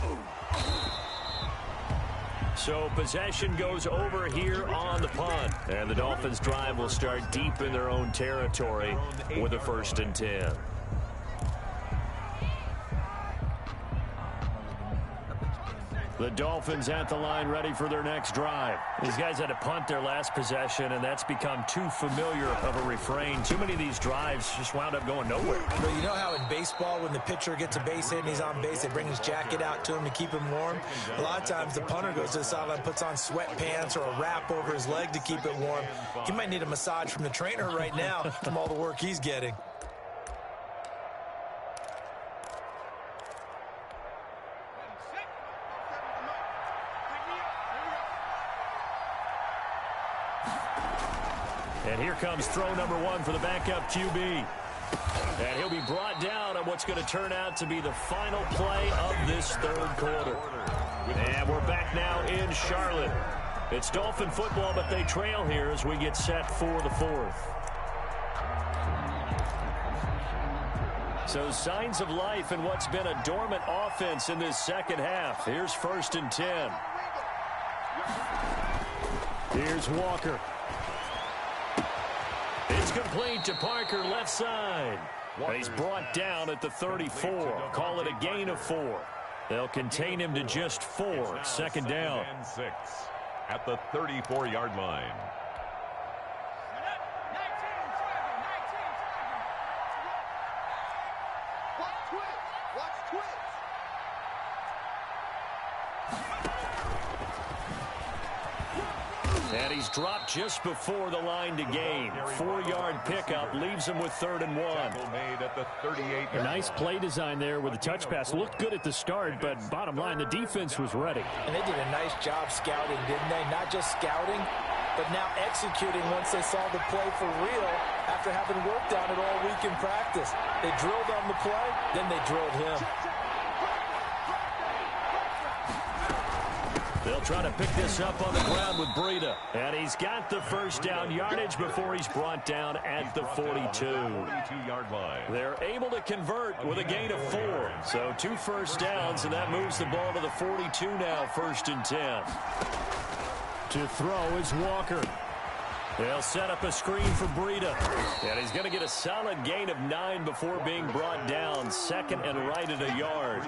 So possession goes over here on the punt. And the Dolphins' drive will start deep in their own territory with a 1st and 10. The Dolphins at the line ready for their next drive. These guys had to punt their last possession, and that's become too familiar of a refrain. Too many of these drives just wound up going nowhere. But you know how in baseball, when the pitcher gets a base hit and he's on base, they bring his jacket out to him to keep him warm? A lot of times the punter goes to the sideline, puts on sweatpants or a wrap over his leg to keep it warm. He might need a massage from the trainer right now from all the work he's getting. And here comes throw number 1 for the backup QB. And he'll be brought down on what's going to turn out to be the final play of this 3rd quarter. And we're back now in Charlotte. It's Dolphin football, but they trail here as we get set for the 4th. So signs of life in what's been a dormant offense in this 2nd half. Here's 1st and 10. Here's Walker. It's complete to Parker, left side. He's brought down at the 34. Call it a gain of 4. They'll contain him to just 4. 2nd down. And 6 at the 34-yard line. And he's dropped just before the line to gain. 4-yard pickup leaves him with 3rd and 1. Made at the 38-yard Nice play design there with the touch pass. Looked good at the start, but bottom line, the defense was ready. And they did a nice job scouting, didn't they? Not just scouting, but now executing once they saw the play for real after having worked on it all week in practice. They drilled on the play, then they drilled him. They'll try to pick this up on the ground with Breida. And he's got the first down yardage before he's brought down at the 42. 42-yard line. They're able to convert with a gain of 4. So 2 first downs, and that moves the ball to the 42 now, 1st and 10. To throw is Walker. They'll set up a screen for Breida. And he's going to get a solid gain of 9 before being brought down. 2nd and right at a yard.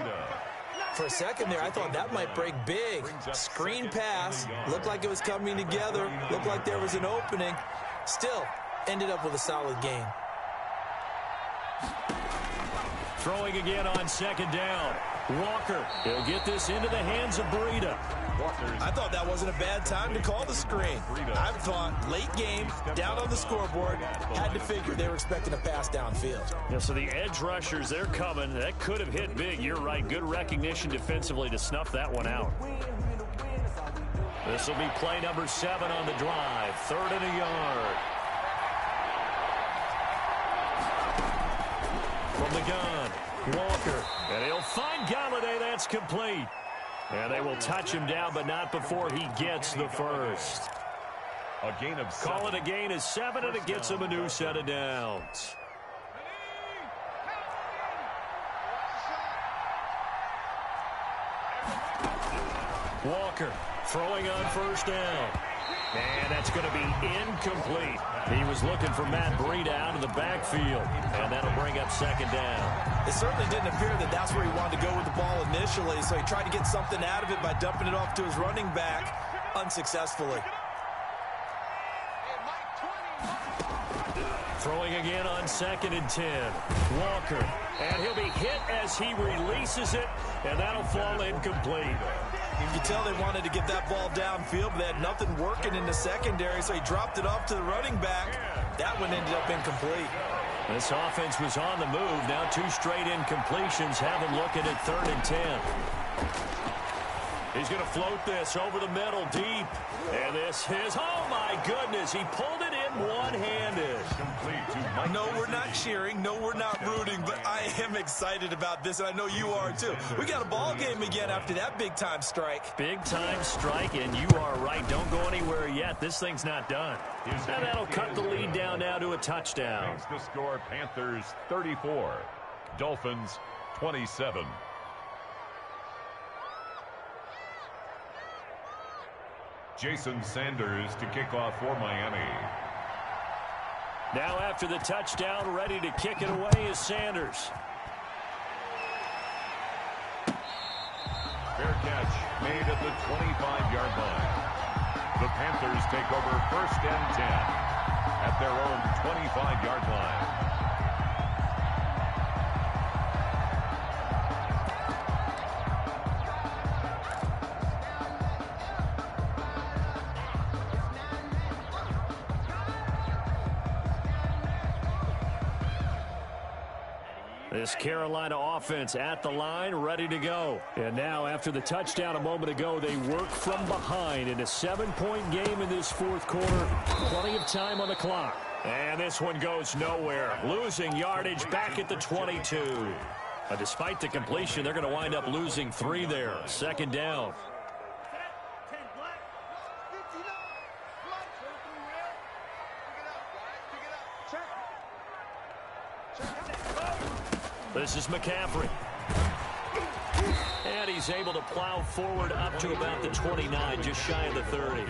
For a second there, I thought that might break big. Screen pass. Looked like it was coming together. Looked like there was an opening. Still, ended up with a solid gain. Throwing again on 2nd down. Walker. He'll get this into the hands of Breida. I thought that wasn't a bad time to call the screen. I thought late game, down on the scoreboard, had to figure they were expecting a pass downfield. Yeah, so the edge rushers, they're coming. That could have hit big. You're right. Good recognition defensively to snuff that one out. This will be play number 7 on the drive. 3rd and a yard. From the gun, Walker. And he'll find Galladay. That's complete. And they will touch him down, but not before he gets the first. A gain of 7. Call it a gain of 7, and it gets him a new set of downs. Walker throwing on 1st down. And that's going to be incomplete. He was looking for Matt Breida out of the backfield. And that'll bring up 2nd down. It certainly didn't appear that that's where he wanted to go with the ball initially, so he tried to get something out of it by dumping it off to his running back unsuccessfully. Throwing again on 2nd and 10. Walker. And he'll be hit as he releases it, and that'll fall incomplete. You can tell they wanted to get that ball downfield, but they had nothing working in the secondary, so he dropped it off to the running back. That one ended up incomplete. This offense was on the move. Now 2 straight incompletions have him looking at 3rd and 10. He's going to float this over the middle deep. And this is, oh my goodness, he pulled it in one-handed. No, we're not cheering. No, we're not rooting, but I am excited about this, and I know you are too. We got a ball game again after that big-time strike. Big-time strike, and you are right. Don't go anywhere yet. This thing's not done. And that'll cut the lead down now to a touchdown. Makes the score Panthers 34, Dolphins 27. Jason Sanders to kick off for Miami. Now after the touchdown, ready to kick it away is Sanders. Fair catch made at the 25-yard line. The Panthers take over 1st and 10 at their own 25-yard line. This Carolina offense at the line, ready to go. And now, after the touchdown a moment ago, they work from behind in a 7-point game in this 4th quarter. Plenty of time on the clock. And this one goes nowhere. Losing yardage back at the 22. Despite the completion, they're going to wind up losing 3 there. 2nd down. This is McCaffrey. And he's able to plow forward up to about the 29, just shy of the 30.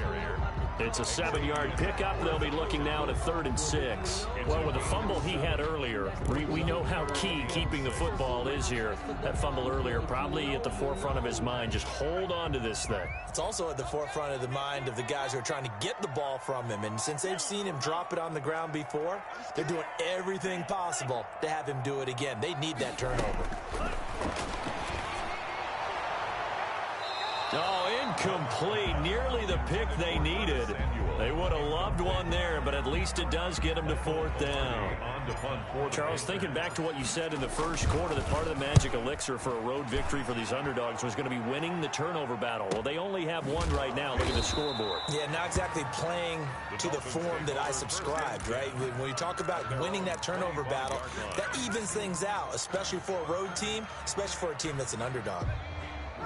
It's a 7-yard pickup. They'll be looking now to 3rd and 6. Well, with the fumble he had earlier, we know how key keeping the football is here. That fumble earlier probably at the forefront of his mind. Just hold on to this thing. It's also at the forefront of the mind of the guys who are trying to get the ball from him. And since they've seen him drop it on the ground before, they're doing everything possible to have him do it again. They need that turnover. Oh, Incomplete. Nearly the pick they needed. They would have loved one there, but at least it does get them to 4th down. Charles, thinking back to what you said in the first quarter, that part of the magic elixir for a road victory for these underdogs was going to be winning the turnover battle. Well, they only have one right now. Look at the scoreboard. Yeah, not exactly playing to the form that I subscribed, right? When you talk about winning that turnover battle, that evens things out, especially for a road team, especially for a team that's an underdog.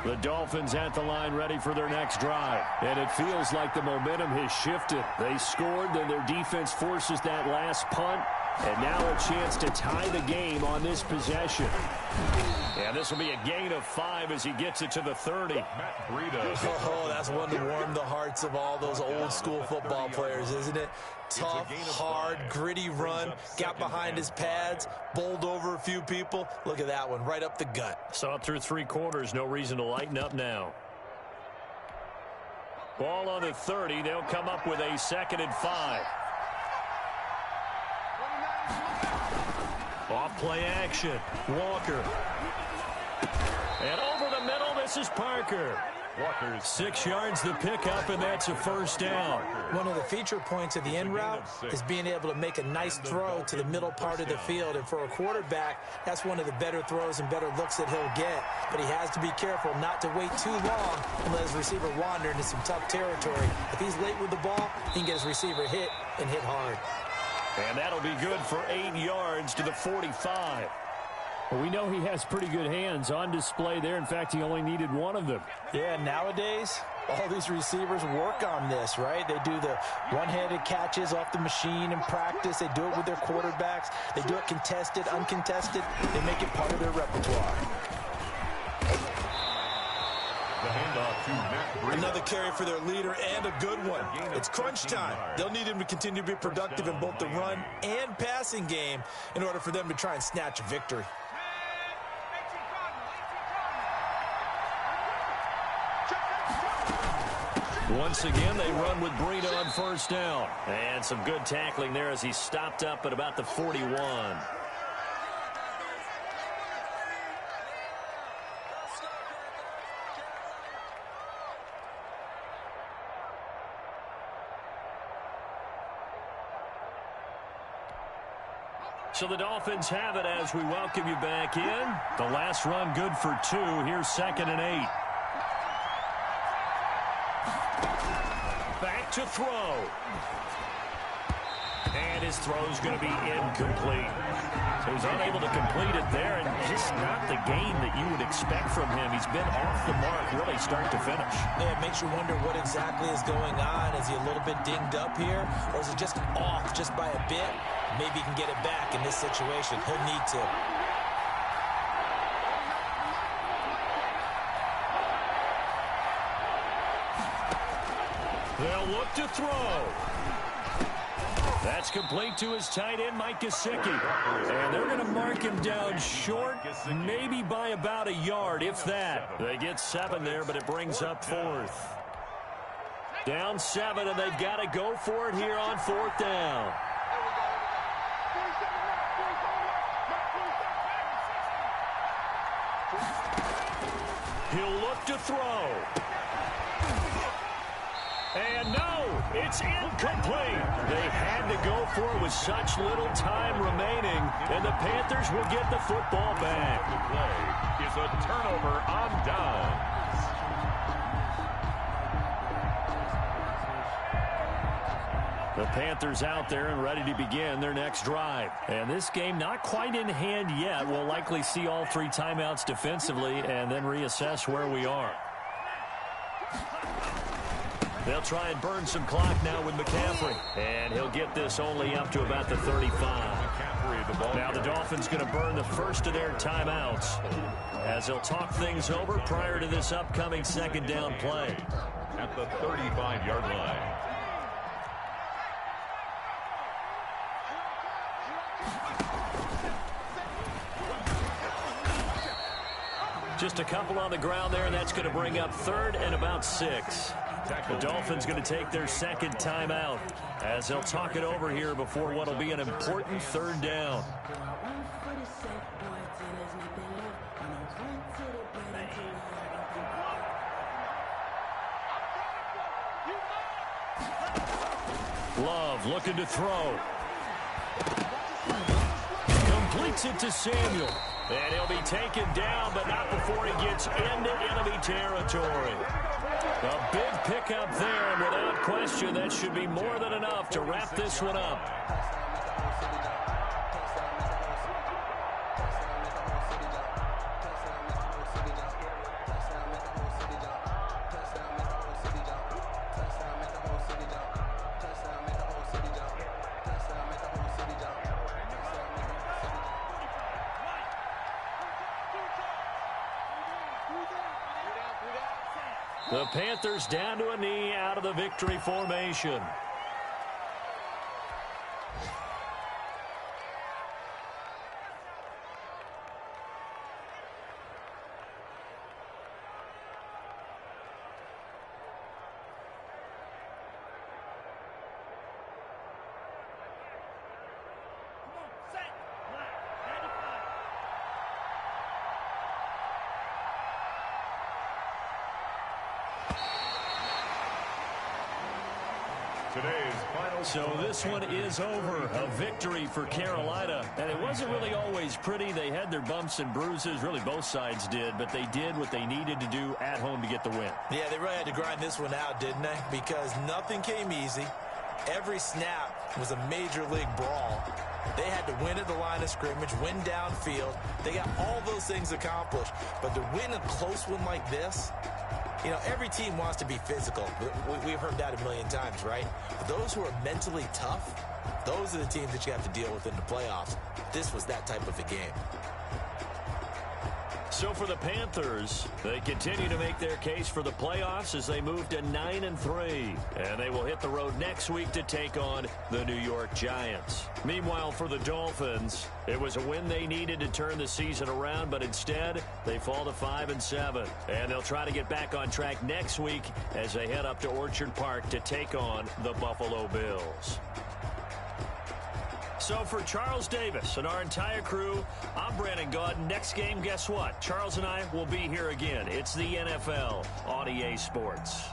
The Dolphins at the line ready for their next drive. And it feels like the momentum has shifted. They scored, then their defense forces that last punt. And now a chance to tie the game on this possession. And this will be a gain of 5 as he gets it to the 30. Oh, that's one to warm the hearts of all those old school football players, isn't it? Tough, hard, gritty run. Got behind his pads, bowled over a few people. Look at that one, right up the gut. Saw it through 3 quarters. No reason to lighten up now. Ball on the 30. They'll come up with a 2nd and 5. Off play action. Walker. And over the middle, this is Parker. 6 yards the pickup, and that's a 1st down. One of the feature points of the end route is being able to make a nice throw to the middle part of the field. And for a quarterback, that's one of the better throws and better looks that he'll get. But he has to be careful not to wait too long and let his receiver wander into some tough territory. If he's late with the ball, he can get his receiver hit and hit hard. And that'll be good for 8 yards to the 45. Well, we know he has pretty good hands on display there. In fact, he only needed one of them. Yeah, nowadays, all these receivers work on this, right? They do the one-handed catches off the machine in practice. They do it with their quarterbacks. They do it contested, uncontested. They make it part of their repertoire. Another carry for their leader and a good one. It's crunch time. They'll need him to continue to be productive in both the run and passing game in order for them to try and snatch a victory. Once again, they run with Breida on 1st down. And some good tackling there as he stopped up at about the 41. So the Dolphins have it as we welcome you back in. The last run good for 2. Here's 2nd and 8. Back to throw. And his throw's going to be incomplete. So he's unable to complete it there, and just not the game that you would expect from him. He's been off the mark really start to finish. Yeah, it makes you wonder what exactly is going on. Is he a little bit dinged up here, or is he just off just by a bit? Maybe he can get it back in this situation. He'll need to. They'll look to throw. That's complete to his tight end, Mike Gesicki. And they're going to mark him down short, maybe by about a yard, if that. They get 7 there, but it brings up 4th. Down 7, and they've got to go for it here on 4th down. He'll look to throw. And no, it's incomplete. They had to go for it with such little time remaining, and the Panthers will get the football back. The play is a turnover on downs. The Panthers out there and ready to begin their next drive. And this game not quite in hand yet. We'll likely see all 3 timeouts defensively and then reassess where we are. They'll try and burn some clock now with McCaffrey. And he'll get this only up to about the 35. Now the Dolphins going to burn the first of their timeouts as they'll talk things over prior to this upcoming 2nd down play. At the 35-yard line. Just a couple on the ground there, and that's going to bring up 3rd and about 6. The Dolphins going to take their 2nd timeout as they'll talk it over here before what will be an important 3rd down. Love looking to throw. Completes it to Samuel. And he'll be taken down, but not before he gets into enemy territory. A big pickup there, and without question, that should be more than enough to wrap this one up. The Panthers down to a knee out of the victory formation. So this one is over. A victory for Carolina. And it wasn't really always pretty. They had their bumps and bruises. Really, both sides did. But they did what they needed to do at home to get the win. Yeah, they really had to grind this one out, didn't they? Because nothing came easy. Every snap was a major league brawl. They had to win at the line of scrimmage, win downfield. They got all those things accomplished. But to win a close one like this, you know, every team wants to be physical. We've heard that a million times, right? But those who are mentally tough, those are the teams that you have to deal with in the playoffs. This was that type of a game. So for the Panthers, they continue to make their case for the playoffs as they move to 9-3. And they will hit the road next week to take on the New York Giants. Meanwhile, for the Dolphins, it was a win they needed to turn the season around, but instead, they fall to 5-7. And they'll try to get back on track next week as they head up to Orchard Park to take on the Buffalo Bills. So for Charles Davis and our entire crew, I'm Brandon Gaud. Next game, guess what? Charles and I will be here again. It's the NFL on EA Sports.